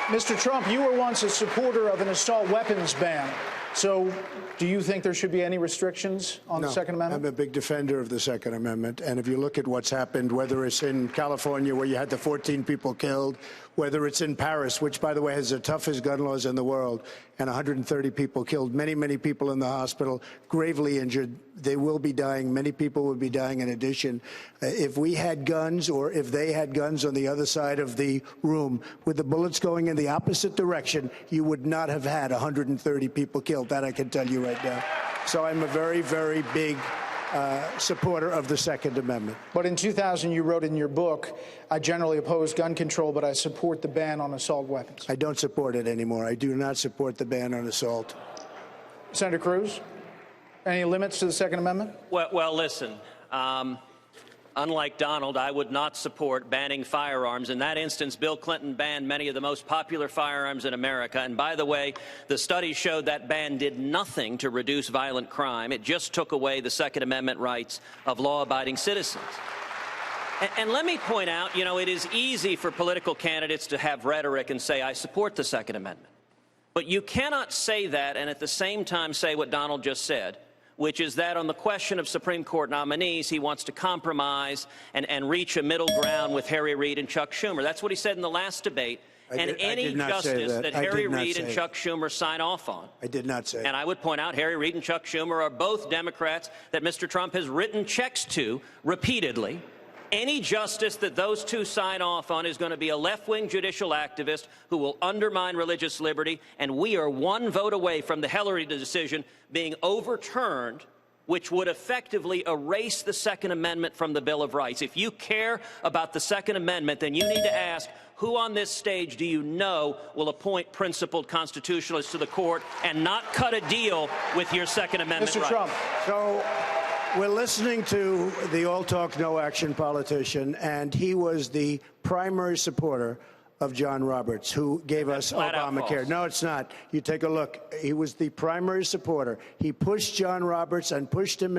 Mr. Trump, you were once a supporter of an assault weapons ban. So do you think there should be any restrictions on the Second Amendment? I'm a big defender of the Second Amendment. And if you look at what's happened, whether it's in California where you had the 14 people killed, whether it's in Paris, which, by the way, has the toughest gun laws in the world, and 130 people killed, many, many people in the hospital, gravely injured. They will be dying. Many people will be dying in addition. If we had guns, or if they had guns on the other side of the room, with the bullets going in the opposite direction, you would not have had 130 people killed. That I can tell you right now. So I'm a very, very big supporter of the Second Amendment. But in 2000, you wrote in your book, I generally oppose gun control, but I support the ban on assault weapons. I don't support it anymore. I do not support the ban on assault. Senator Cruz, any limits to the Second Amendment? Well, listen. Unlike Donald, I would not support banning firearms. In that instance, Bill Clinton banned many of the most popular firearms in America. And by the way, the studies showed that ban did nothing to reduce violent crime. It just took away the Second Amendment rights of law-abiding citizens. And let me point out, you know, it is easy for political candidates to have rhetoric and say, I support the Second Amendment. But you cannot say that and at the same time say what Donald just said, which is that on the question of Supreme Court nominees, he wants to compromise and reach a middle ground with Harry Reid and Chuck Schumer. That's what he said in the last debate. And any justice that Harry Reid and Chuck Schumer sign off on. I did not say. And I would point out Harry Reid and Chuck Schumer are both Democrats that Mr. Trump has written checks to repeatedly. Any justice that those two sign off on is going to be a left-wing judicial activist who will undermine religious liberty, and we are one vote away from the Hillary decision being overturned, which would effectively erase the Second Amendment from the Bill of Rights. If you care about the Second Amendment, then you need to ask, who on this stage do you know will appoint principled constitutionalists to the court and not cut a deal with your Second Amendment Mr. rights? Trump. So we're listening to the all-talk, no-action politician, and he was the primary supporter of John Roberts, who gave us Obamacare. No, it's not. You take a look. He was the primary supporter. He pushed John Roberts and pushed him,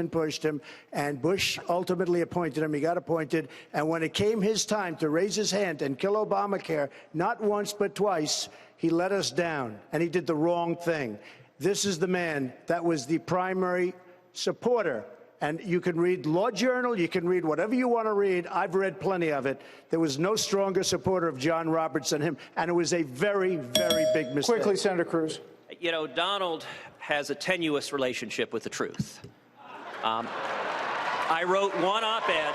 and Bush ultimately appointed him. He got appointed, and when it came his time to raise his hand and kill Obamacare, not once but twice, he let us down, and he did the wrong thing. This is the man that was the primary supporter. And you can read Law Journal, you can read whatever you want to read. I've read plenty of it. There was no stronger supporter of John Roberts than him, and it was a very, very big mistake. Quickly, Senator Cruz. You know, Donald has a tenuous relationship with the truth. I wrote one op-ed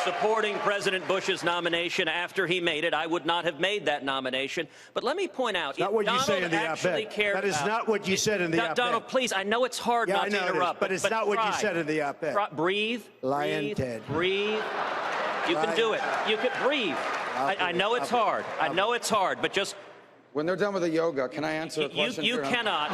supporting President Bush's nomination after he made it. I would not have made that nomination. But let me point out, not what you say in the op-ed. That is not what you said in the op-ed. Donald, please, I know it's hard not to interrupt. But it's not what you said in the op-ed. Breathe. Lion Ted. Breathe. You can do it. You can breathe. I know it's hard. I know it's hard, but just... When they're done with the yoga, can I answer a question? You cannot.